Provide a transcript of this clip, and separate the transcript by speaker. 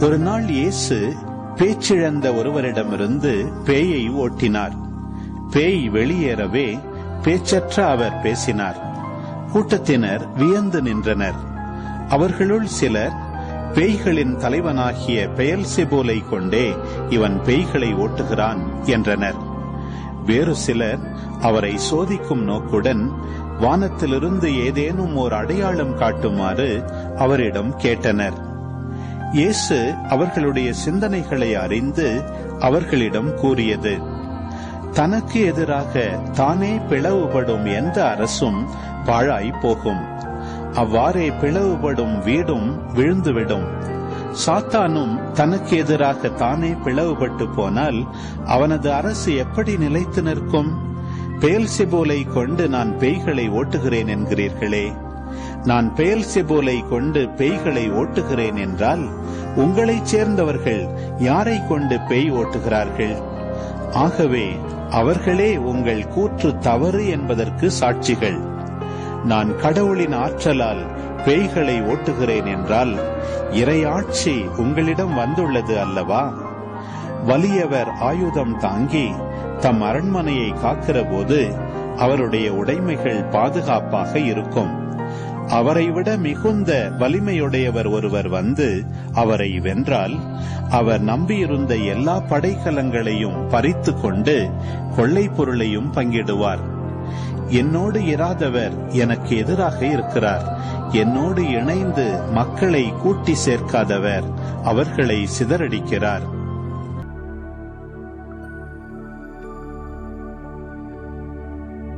Speaker 1: ஒரு நாள் இயேசு பேச்சிழந்த ஒருவரிடமிருந்து பேயை ஓட்டினார். பேய் வெளியேறவே பேச்சற்ற அவர் பேசினார். கூட்டத்தினர் வியந்து நின்றனர். அவர்களுள் சிலர், பேய்களின் தலைவனாகிய பெயல்செபூலை கொண்டே இவன் பேய்களை ஓட்டுகிறான் என்றனர். வேறு சிலர் அவரை சோதிக்கும் நோக்குடன் வானத்திலிருந்து ஏதேனும் ஓர் அடையாளம் காட்டுமாறு அவரிடம் கேட்டனர். இயேசு அவர்களுடைய சிந்தனைகளை அறிந்து அவர்களிடம் கூறியது, தனக்கு எதிராக தானே பிளவுபடும் எந்த அரசும் பாழாய் போகும். அவ்வாறே பிளவுபடும் வீடும் விழுந்துவிடும். சாத்தானும் தனக்கு எதிராக தானே பிளவுபட்டு போனால் அவனது அரசு எப்படி நிலைத்து நிற்கும்? பெயல்செபூலை கொண்டு நான் பேய்களை ஓட்டுகிறேன் என்கிறீர்களே. நான் பெயல்செபூலை கொண்டு பேய்களை ஓட்டுகிறேன் என்றால் உங்களைச் சேர்ந்தவர்கள் யாரை கொண்டு பேய் ஓட்டுகிறார்கள்? ஆகவே அவர்களே உங்கள் கூற்று தவறு என்பதற்கு சாட்சிகள். நான் கடவுளின் ஆற்றலால் பேய்களை ஓட்டுகிறேன் என்றால் இறையாட்சி உங்களிடம் வந்துள்ளது அல்லவா? வலியவர் ஆயுதம் தாங்கி தம் அரண்மனையை காக்கிற போது அவருடைய உடைமைகள் பாதுகாப்பாக இருக்கும். அவரை விட மிகுந்த வலிமையுடையவர் ஒருவர் வந்து அவரை வென்றால் அவர் நம்பியிருந்த எல்லா படைக்கலங்களையும் பறித்து கொண்டு கொள்ளை பொருளையும் பங்கிடுவார். என்னோடு இராதவர் எனக்கு எதிராக இருக்கிறார். என்னோடு இணைந்து மக்களை கூட்டி சேர்க்காதவர் அவர்களை சிதறடிக்கிறார்.